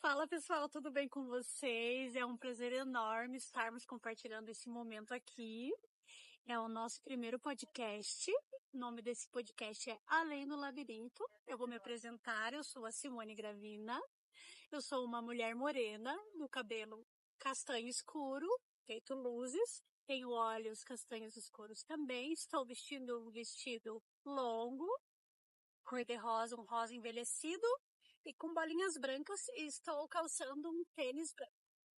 Fala pessoal, tudo bem com vocês? É um prazer enorme estarmos compartilhando esse momento aqui. É o nosso primeiro podcast. O nome desse podcast é Além do Labirinto. Eu vou me apresentar, eu sou a Simone Gravina. Eu sou uma mulher morena, no cabelo castanho escuro, feito luzes. Tenho olhos castanhos escuros também. Estou vestindo um vestido longo, cor-de-rosa, um rosa envelhecido. E com bolinhas brancas, e estou calçando um tênis branco.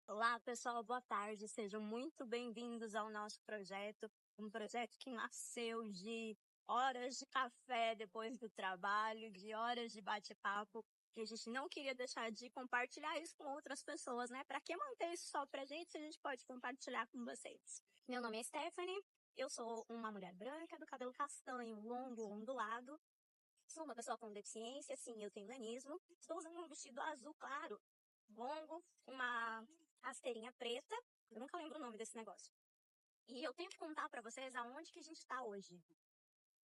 Olá, pessoal, boa tarde. Sejam muito bem-vindos ao nosso projeto. Um projeto que nasceu de horas de café depois do trabalho, de horas de bate-papo. E a gente não queria deixar de compartilhar isso com outras pessoas, né? Para que manter isso só pra gente se a gente pode compartilhar com vocês? Meu nome é Stephanie, eu sou uma mulher branca, do cabelo castanho, longo, ondulado. Sou uma pessoa com deficiência, sim, eu tenho nanismo. Estou usando um vestido azul claro, longo, uma rasteirinha preta. Eu nunca lembro o nome desse negócio. E eu tenho que contar pra vocês aonde que a gente tá hoje.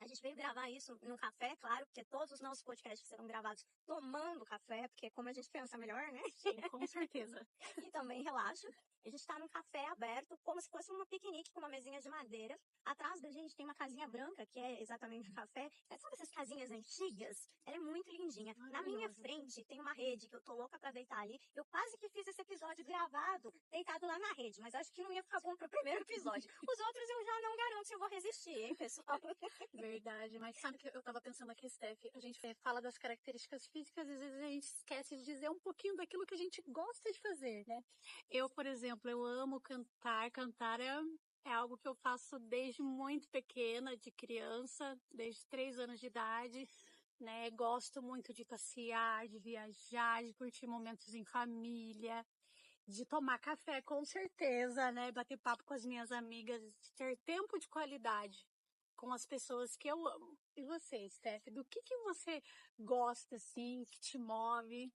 A gente veio gravar isso no café, claro, porque todos os nossos podcasts serão gravados tomando café, porque como a gente pensa melhor, né? Sim, com certeza. E também relaxa. A gente tá num café aberto, como se fosse uma piquenique com uma mesinha de madeira. Atrás da gente tem uma casinha branca, que é exatamente um café. Sabe essas casinhas antigas? Ela é muito lindinha. Na minha frente tem uma rede que eu tô louca pra deitar ali. Eu quase que fiz esse episódio gravado, deitado lá na rede, mas acho que não ia ficar bom pro primeiro episódio. Os outros eu já não garanto se eu vou resistir, hein, pessoal? Verdade, mas sabe que eu tava pensando aqui, Steph, a gente fala das características físicas, às vezes a gente esquece de dizer um pouquinho daquilo que a gente gosta de fazer, né? Eu, por exemplo, eu amo cantar, é algo que eu faço desde muito pequena, de criança, desde 3 anos de idade, né? Gosto muito de passear, de viajar, de curtir momentos em família, de tomar café, com certeza, né? Bater papo com as minhas amigas, de ter tempo de qualidade com as pessoas que eu amo. E você, Steph, do que você gosta, assim, que te move?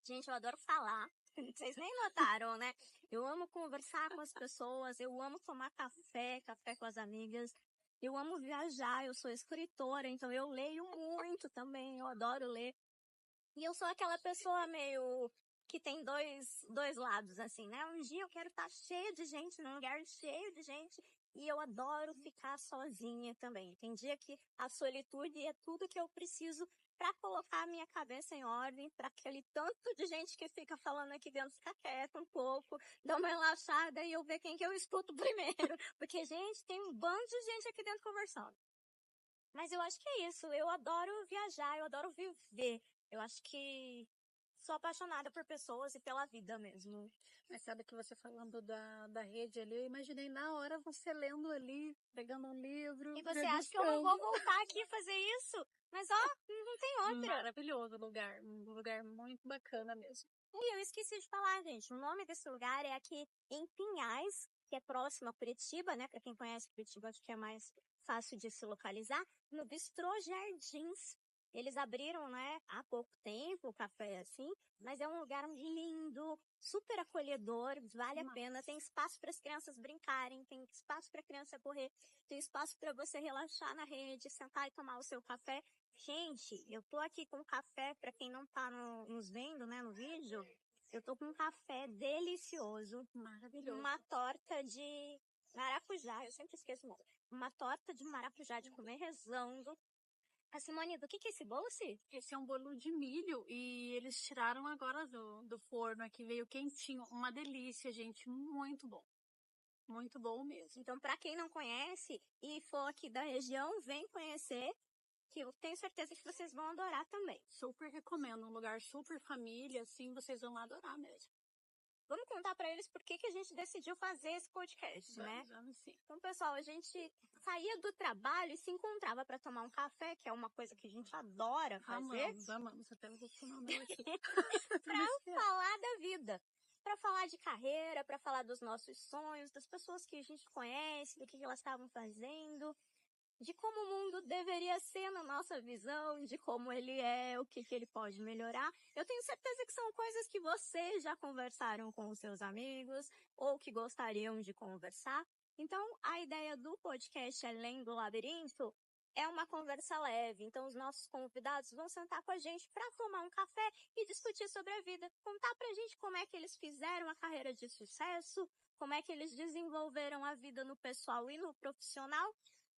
Gente, eu adoro falar. Vocês nem notaram, né? Eu amo conversar com as pessoas, eu amo tomar café, café com as amigas. Eu amo viajar, eu sou escritora, então eu leio muito também, eu adoro ler. E eu sou aquela pessoa meio que tem dois lados, assim, né? Um dia eu quero estar cheia de gente, num lugar cheio de gente, e eu adoro ficar sozinha também. Tem dia que a solitude é tudo que eu preciso para colocar a minha cabeça em ordem, para aquele tanto de gente que fica falando aqui dentro ficar quieto um pouco, dar uma relaxada e eu ver quem que eu escuto primeiro. Porque, gente, tem um bando de gente aqui dentro conversando. Mas eu acho que é isso. Eu adoro viajar, eu adoro viver. Eu acho que sou apaixonada por pessoas e pela vida mesmo. Mas sabe que você falando da rede ali, eu imaginei na hora você lendo ali, pegando um livro, E você acha que eu não vou voltar aqui fazer isso? Mas ó, não tem outra. Maravilhoso lugar, um lugar muito bacana mesmo. E eu esqueci de falar, gente. O nome desse lugar é aqui em Pinhais, que é próximo a Curitiba, né? Pra quem conhece Curitiba, acho que é mais fácil de se localizar. No Bistrô Jardins. Eles abriram, né, há pouco tempo, o café assim, mas é um lugar lindo, super acolhedor, vale a pena. Tem espaço para as crianças brincarem, tem espaço para a criança correr, tem espaço para você relaxar na rede, sentar e tomar o seu café. Gente, eu tô aqui com café, pra quem não tá nos vendo, né, no vídeo, eu tô com um café delicioso, Maravilhoso. uma torta de maracujá, eu sempre esqueço o nome, uma torta de maracujá de comer rezando. A Simone, do que é esse bolo, Si? Esse é um bolo de milho e eles tiraram agora do forno aqui, veio quentinho, uma delícia, gente, muito bom. Muito bom mesmo. Então, pra quem não conhece e for aqui da região, vem conhecer, que eu tenho certeza que vocês vão adorar também. Super recomendo, um lugar super família, assim, vocês vão adorar mesmo. Vamos contar pra eles por que a gente decidiu fazer esse podcast, né? Vamos sim. Então, pessoal, a gente saía do trabalho e se encontrava pra tomar um café, que é uma coisa que a gente adora fazer. Amamos, até vou tomar o meu aqui. Pra falar da vida. Pra falar de carreira, pra falar dos nossos sonhos, das pessoas que a gente conhece, do que elas estavam fazendo, de como o mundo deveria ser na nossa visão, de como ele é, o que ele pode melhorar. Eu tenho certeza que são coisas que vocês já conversaram com os seus amigos ou que gostariam de conversar. Então, a ideia do podcast Além do Labirinto é uma conversa leve. Então, os nossos convidados vão sentar com a gente para tomar um café e discutir sobre a vida. Contar pra gente como é que eles fizeram a carreira de sucesso, como é que eles desenvolveram a vida no pessoal e no profissional.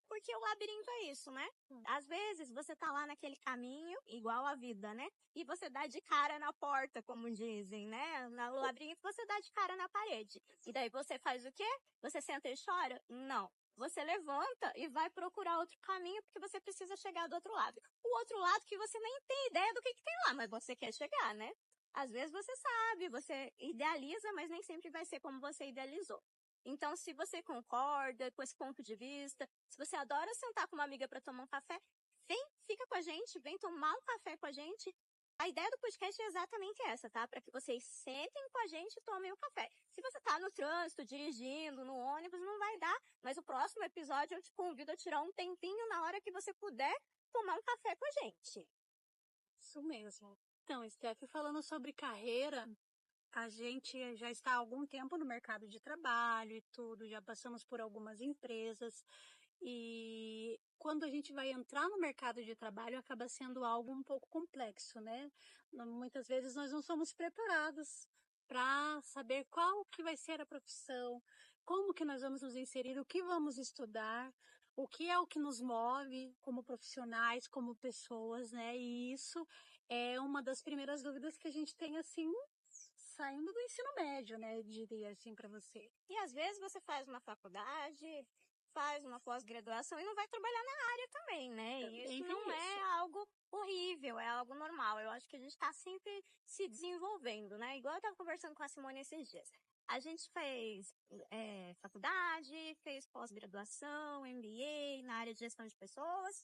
Porque o labirinto é isso, né? Às vezes você tá lá naquele caminho, igual a vida, né? E você dá de cara na porta, como dizem, né? No labirinto você dá de cara na parede. E daí você faz o quê? Você senta e chora? Não. Você levanta e vai procurar outro caminho porque você precisa chegar do outro lado. O outro lado que você nem tem ideia do que tem lá, mas você quer chegar, né? Às vezes você sabe, você idealiza, mas nem sempre vai ser como você idealizou. Então, se você concorda com esse ponto de vista, se você adora sentar com uma amiga para tomar um café, vem, fica com a gente, vem tomar um café com a gente. A ideia do podcast é exatamente essa, tá? Para que vocês sentem com a gente e tomem um café. Se você tá no trânsito, dirigindo, no ônibus, não vai dar. Mas o próximo episódio eu te convido a tirar um tempinho na hora que você puder tomar um café com a gente. Isso mesmo. Então, Steph, falando sobre carreira, a gente já está há algum tempo no mercado de trabalho e tudo, já passamos por algumas empresas. E quando a gente vai entrar no mercado de trabalho, acaba sendo algo um pouco complexo, né? Muitas vezes nós não somos preparados para saber qual que vai ser a profissão, como que nós vamos nos inserir, o que vamos estudar, o que é o que nos move como profissionais, como pessoas, né? E isso é uma das primeiras dúvidas que a gente tem, assim, saindo do ensino médio, né? Diria assim para você. E às vezes você faz uma faculdade, faz uma pós-graduação e não vai trabalhar na área também, né? E isso não é algo horrível, é algo normal. Eu acho que a gente está sempre se desenvolvendo, né? Igual eu estava conversando com a Simone esses dias. A gente fez faculdade, fez pós-graduação, MBA na área de gestão de pessoas,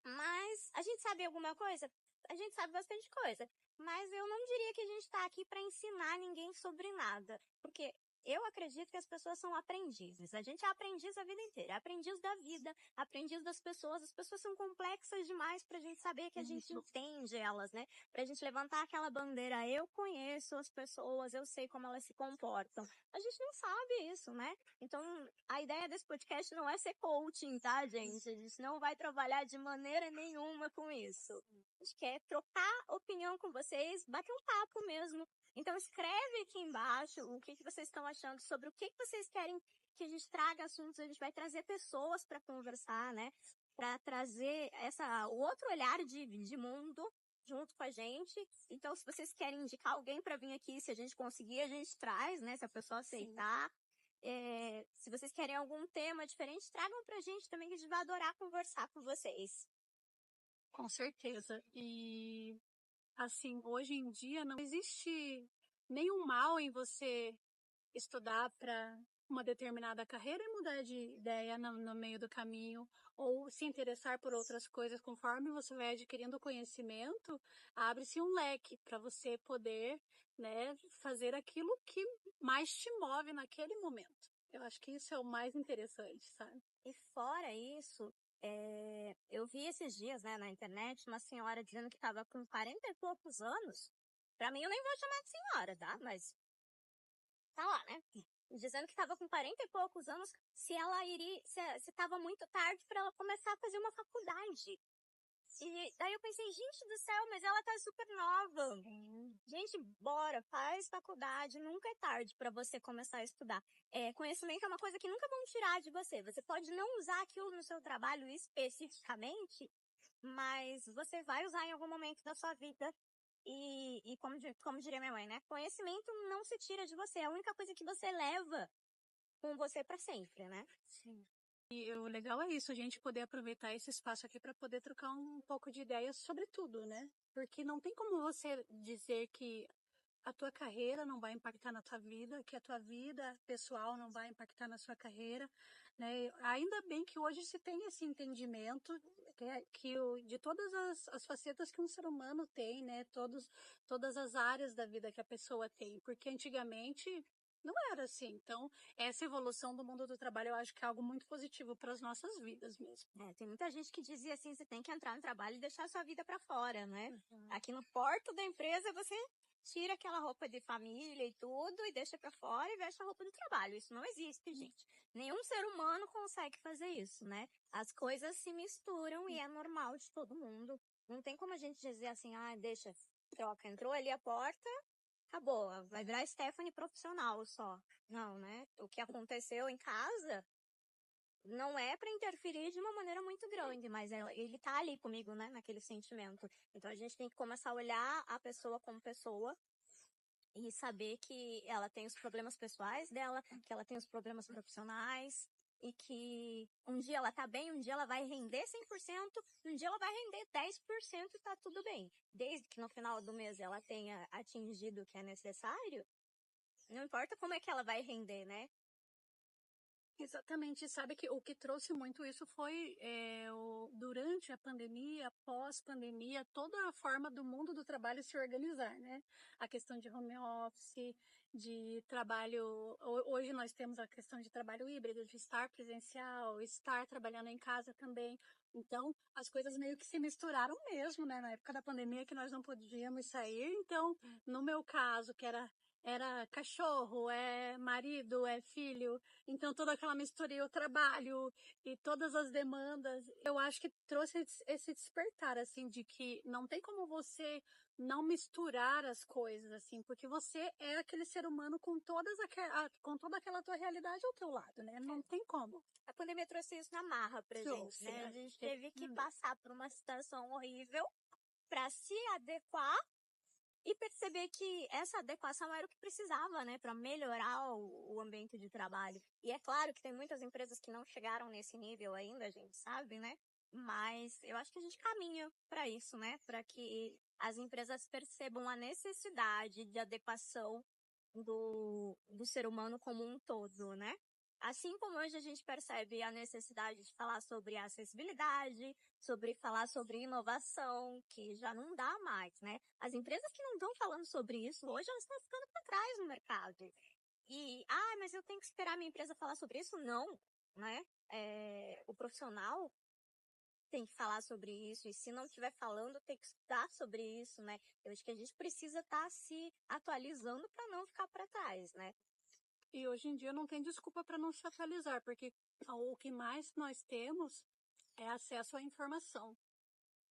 mas a gente sabe alguma coisa? A gente sabe bastante coisa. Mas eu não diria que a gente está aqui para ensinar ninguém sobre nada. Porque eu acredito que as pessoas são aprendizes. A gente é aprendiz a vida inteira. Aprendiz da vida, aprendiz das pessoas. As pessoas são complexas demais para a gente saber que a gente entende elas, né? Para a gente levantar aquela bandeira. Eu conheço as pessoas, eu sei como elas se comportam. A gente não sabe isso, né? Então, a ideia desse podcast não é ser coaching, tá, gente? A gente não vai trabalhar de maneira nenhuma com isso. A gente quer trocar opinião com vocês, bater um papo mesmo. Então escreve aqui embaixo o que vocês estão achando sobre o que vocês querem que a gente traga assuntos. A gente vai trazer pessoas para conversar, né? Para trazer o outro olhar de mundo junto com a gente. Então, se vocês querem indicar alguém para vir aqui, se a gente conseguir, a gente traz, né? Se a pessoa aceitar. Se vocês querem algum tema diferente, tragam pra gente também, que a gente vai adorar conversar com vocês. Com certeza. E, assim, hoje em dia não existe nenhum mal em você estudar para uma determinada carreira e mudar de ideia no meio do caminho, ou se interessar por outras coisas. Conforme você vai adquirindo conhecimento, abre-se um leque para você poder, né, fazer aquilo que mais te move naquele momento. Eu acho que isso é o mais interessante, sabe? E fora isso, eu vi esses dias, né, na internet, uma senhora dizendo que estava com 40 e poucos anos. Pra mim, eu nem vou chamar de senhora, tá? Mas tá lá, né? Dizendo que estava com 40 e poucos anos, se estava muito tarde para ela começar a fazer uma faculdade. E daí eu pensei, gente do céu, mas ela tá super nova. Gente, bora, faz faculdade, nunca é tarde para você começar a estudar. Conhecimento é uma coisa que nunca vão tirar de você. Você pode não usar aquilo no seu trabalho especificamente, mas você vai usar em algum momento da sua vida. E como diria minha mãe, né? Conhecimento não se tira de você. É a única coisa que você leva com você para sempre, né? Sim. E o legal é isso, a gente poder aproveitar esse espaço aqui para poder trocar um pouco de ideias sobre tudo, né? Porque não tem como você dizer que a tua carreira não vai impactar na tua vida, que a tua vida pessoal não vai impactar na sua carreira, né? Ainda bem que hoje se tem esse entendimento de todas as facetas que um ser humano tem, né? Todas as áreas da vida que a pessoa tem, porque antigamente Não era assim. Então, essa evolução do mundo do trabalho, eu acho que é algo muito positivo para as nossas vidas mesmo. Tem muita gente que dizia assim, você tem que entrar no trabalho e deixar sua vida pra fora, né? Uhum. Aqui no porto da empresa, você tira aquela roupa de família e tudo e deixa pra fora e veste a roupa do trabalho. Isso não existe, gente. Nenhum ser humano consegue fazer isso, né? As coisas se misturam e é normal de todo mundo. Não tem como a gente dizer assim, deixa, troca, entrou ali a porta, acabou, vai virar Stephanie profissional só. Não, né? O que aconteceu em casa não é pra interferir de uma maneira muito grande, mas ele tá ali comigo, né, naquele sentimento. Então a gente tem que começar a olhar a pessoa como pessoa e saber que ela tem os problemas pessoais dela, que ela tem os problemas profissionais e que um dia ela tá bem, um dia ela vai render 100%, um dia ela vai render 10% e tá tudo bem. Desde que no final do mês ela tenha atingido o que é necessário, não importa como é que ela vai render, né? Exatamente. Sabe que o que trouxe muito isso foi durante a pandemia, pós-pandemia, toda a forma do mundo do trabalho se organizar, né? A questão de home office, de trabalho. Hoje nós temos a questão de trabalho híbrido, de estar presencial, estar trabalhando em casa também. Então, as coisas meio que se misturaram mesmo, né? Na época da pandemia que nós não podíamos sair. Então, no meu caso, que era cachorro, é marido, é filho, então toda aquela mistura e o trabalho e todas as demandas, eu acho que trouxe esse despertar, assim, de que não tem como você não misturar as coisas, assim, porque você é aquele ser humano com com toda aquela tua realidade ao teu lado, né? Não tem como. A pandemia trouxe isso na marra pra gente, Trouxe, né? A gente é, teve que passar por uma situação horrível pra se adequar e perceber que essa adequação era o que precisava, né, para melhorar o ambiente de trabalho. E é claro que tem muitas empresas que não chegaram nesse nível ainda, a gente sabe, né? Mas eu acho que a gente caminha para isso, né? Para que as empresas percebam a necessidade de adequação do ser humano como um todo, né? Assim como hoje a gente percebe a necessidade de falar sobre acessibilidade, sobre falar sobre inovação, que já não dá mais, né? As empresas que não estão falando sobre isso hoje, elas estão ficando para trás no mercado. E, mas eu tenho que esperar minha empresa falar sobre isso? Não, né? O profissional tem que falar sobre isso, e se não estiver falando, tem que estudar sobre isso, né? Eu acho que a gente precisa estar se atualizando para não ficar para trás, né? E hoje em dia não tem desculpa para não se atualizar, porque o que mais nós temos é acesso à informação,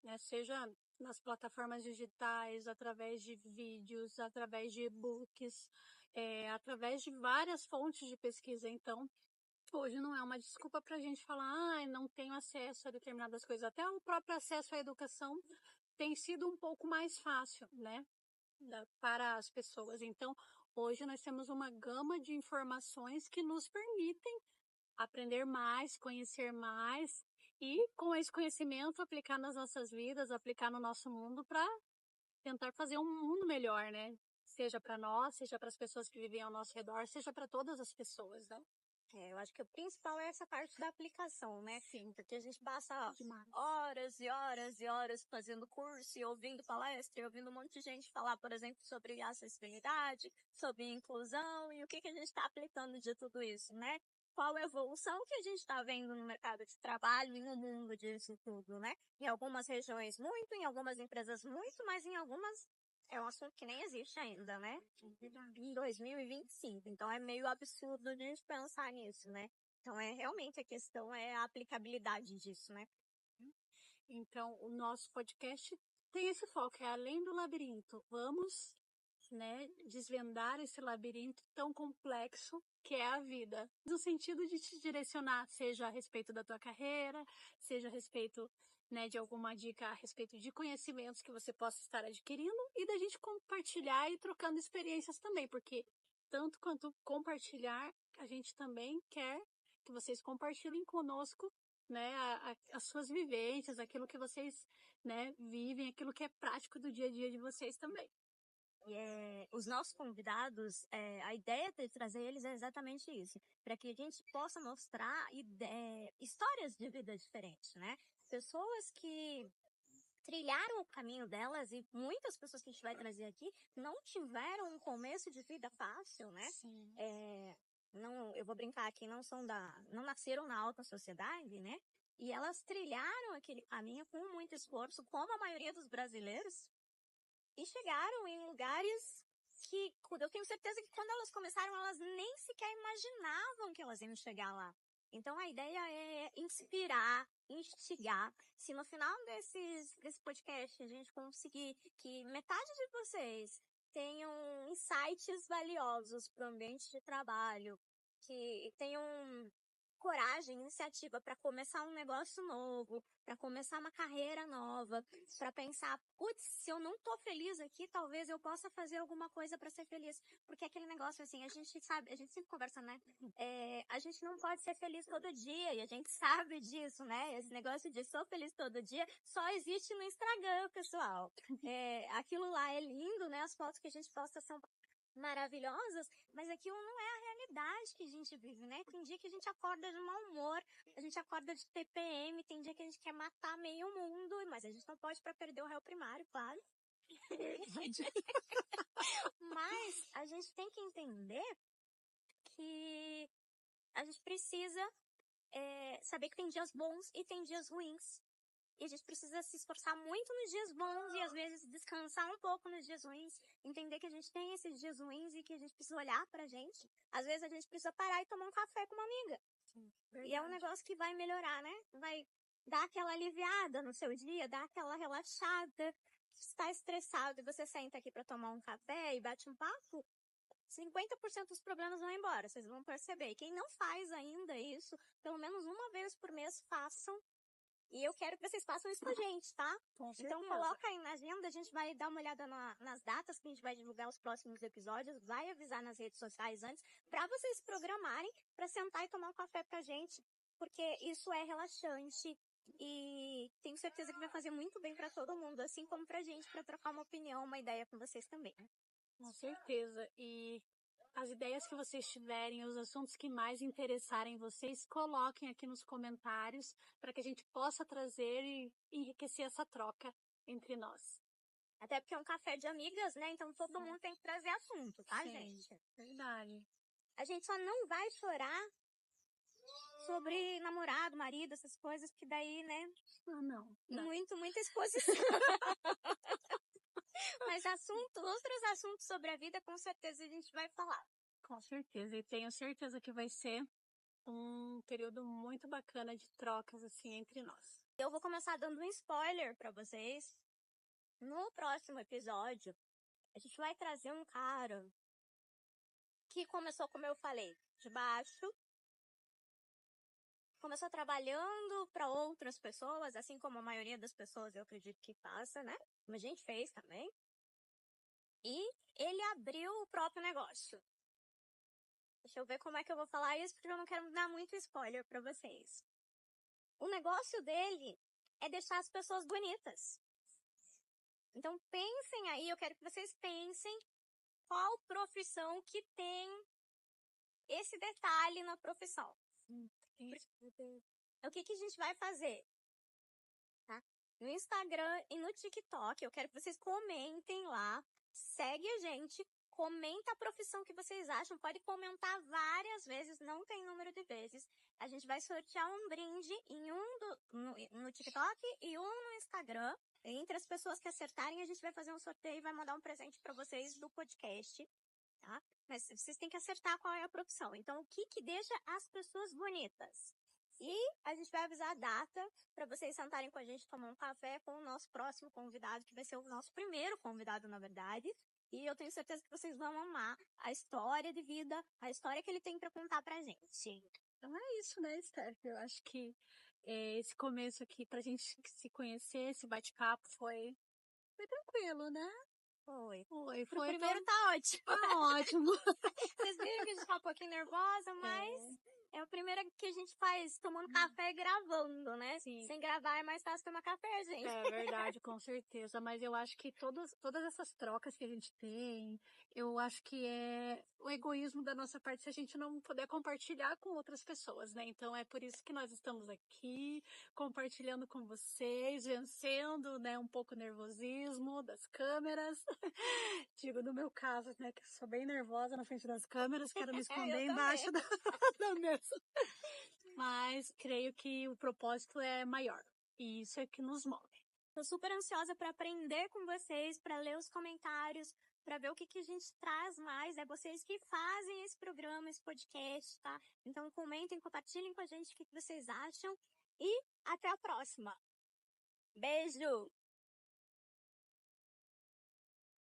né? Seja nas plataformas digitais, através de vídeos, através de e-books, através de várias fontes de pesquisa. Então, hoje não é uma desculpa para a gente falar, não tenho acesso a determinadas coisas. Até o próprio acesso à educação tem sido um pouco mais fácil, né? Para as pessoas. Então, hoje nós temos uma gama de informações que nos permitem aprender mais, conhecer mais e, com esse conhecimento, aplicar nas nossas vidas, aplicar no nosso mundo para tentar fazer um mundo melhor, né? Seja para nós, seja para as pessoas que vivem ao nosso redor, seja para todas as pessoas, né? Eu acho que o principal é essa parte da aplicação, né? Sim, Porque a gente passa demais. horas e horas e horas fazendo curso e ouvindo palestra e ouvindo um monte de gente falar, por exemplo, sobre acessibilidade, sobre inclusão e o que a gente está aplicando de tudo isso, né? Qual a evolução que a gente está vendo no mercado de trabalho e no mundo disso tudo, né? Em algumas regiões muito, em algumas empresas muito, mas em algumas é um assunto que nem existe ainda, né? Em 2025. Então é meio absurdo a gente pensar nisso, né? Então realmente a questão é a aplicabilidade disso, né? Então, o nosso podcast tem esse foco, é além do labirinto. Vamos, né, desvendar esse labirinto tão complexo que é a vida, no sentido de te direcionar, seja a respeito da tua carreira, seja a respeito, né, de alguma dica a respeito de conhecimentos que você possa estar adquirindo e da gente compartilhar e trocando experiências também, porque tanto quanto compartilhar, a gente também quer que vocês compartilhem conosco, né, as suas vivências, aquilo que vocês, né, vivem, aquilo que é prático do dia a dia de vocês também. E os nossos convidados, a ideia de trazer eles é exatamente isso, para que a gente possa mostrar histórias de vida diferentes, né? Pessoas que trilharam o caminho delas e muitas pessoas que a gente vai trazer aqui não tiveram um começo de vida fácil, né? Sim. Não, eu vou brincar aqui, não nasceram na alta sociedade, né? E elas trilharam aquele caminho com muito esforço, como a maioria dos brasileiros, e chegaram em lugares que eu tenho certeza que quando elas começaram, elas nem sequer imaginavam que elas iam chegar lá. Então a ideia é inspirar, instigar. Se no final desse podcast a gente conseguir que metade de vocês tenham insights valiosos para o ambiente de trabalho, que tenham coragem, iniciativa para começar um negócio novo, para começar uma carreira nova, para pensar, putz, se eu não tô feliz aqui, talvez eu possa fazer alguma coisa para ser feliz. Porque aquele negócio assim, a gente sabe, a gente sempre conversa, né? A gente não pode ser feliz todo dia, e a gente sabe disso, né? Esse negócio de sou feliz todo dia só existe no Instagram, pessoal. Aquilo lá é lindo, né? As fotos que a gente posta são maravilhosas, mas aquilo não é a realidade que a gente vive, né? Tem dia que a gente acorda de mau humor, a gente acorda de TPM, tem dia que a gente quer matar meio mundo, mas a gente não pode para perder o réu primário, claro. Mas a gente tem que entender que a gente precisa saber que tem dias bons e tem dias ruins. E a gente precisa se esforçar muito nos dias bons e às vezes descansar um pouco nos dias ruins. Entender que a gente tem esses dias ruins e que a gente precisa olhar pra gente. Às vezes a gente precisa parar e tomar um café com uma amiga. Sim, E é um negócio que vai melhorar, né? Vai dar aquela aliviada no seu dia, dar aquela relaxada. Se está estressado e você senta aqui pra tomar um café e bate um papo, 50% dos problemas vão embora, vocês vão perceber. E quem não faz ainda isso, pelo menos uma vez por mês, façam. E eu quero que vocês façam isso com a gente, tá? Com Então certeza. coloca aí na agenda, a gente vai dar uma olhada nas datas que a gente vai divulgar os próximos episódios, vai avisar nas redes sociais antes, pra vocês se programarem pra sentar e tomar um café com a gente, porque isso é relaxante e tenho certeza que vai fazer muito bem pra todo mundo, assim como pra gente, pra trocar uma opinião, uma ideia com vocês também. Com certeza. E as ideias que vocês tiverem, os assuntos que mais interessarem vocês, coloquem aqui nos comentários para que a gente possa trazer e enriquecer essa troca entre nós. Até porque é um café de amigas, né? Então todo mundo tem que trazer assunto, tá, Sim. gente? Verdade. A gente só não vai chorar sobre namorado, marido, essas coisas, que daí, né? Ah, não. Muita exposição. Mas outros assuntos sobre a vida, com certeza a gente vai falar. Com certeza. E tenho certeza que vai ser um período muito bacana de trocas, assim, entre nós. Eu vou começar dando um spoiler pra vocês. No próximo episódio, a gente vai trazer um cara que começou, como eu falei, de baixo. Começou trabalhando para outras pessoas, assim como a maioria das pessoas eu acredito que passa, né? Como a gente fez também. E ele abriu o próprio negócio. Deixa eu ver como é que eu vou falar isso, porque eu não quero dar muito spoiler para vocês. O negócio dele é deixar as pessoas bonitas. Então pensem aí, eu quero que vocês pensem qual profissão que tem esse detalhe na profissão. O que a gente vai fazer? Tá? No Instagram e no TikTok, eu quero que vocês comentem lá, segue a gente, comenta a profissão que vocês acham, pode comentar várias vezes, não tem número de vezes. A gente vai sortear um brinde no TikTok e um no Instagram. Entre as pessoas que acertarem, a gente vai fazer um sorteio e vai mandar um presente para vocês do podcast, tá? Mas vocês têm que acertar qual é a profissão. Então, o que deixa as pessoas bonitas? E a gente vai avisar a data para vocês sentarem com a gente, tomar um café com o nosso próximo convidado, que vai ser o nosso primeiro convidado, na verdade. E eu tenho certeza que vocês vão amar a história de vida, a história que ele tem para contar pra gente. Então é isso, né, Esther? Eu acho que esse começo aqui, pra gente se conhecer, esse bate-papo foi tranquilo, né? Foi. Foi, Pro foi. primeiro tá ótimo. Tá ótimo. Vocês viram que a gente tá um pouquinho nervosa, mas é o primeiro que a gente faz tomando café e gravando, né? Sim. Sem gravar é mais fácil tomar café, gente. É verdade, com certeza. Mas eu acho que todas essas trocas que a gente tem, eu acho que é o egoísmo da nossa parte se a gente não puder compartilhar com outras pessoas, né? Então é por isso que nós estamos aqui, compartilhando com vocês, vencendo, né, um pouco o nervosismo das câmeras. Digo, no meu caso, né, que sou bem nervosa na frente das câmeras, quero me esconder Eu embaixo da mesa. Mas creio que o propósito é maior. E isso é que nos move. Tô super ansiosa para aprender com vocês, para ler os comentários, para ver o que a gente traz mais. É vocês que fazem esse programa, esse podcast, tá? Então comentem, compartilhem com a gente o que vocês acham e até a próxima. Beijo!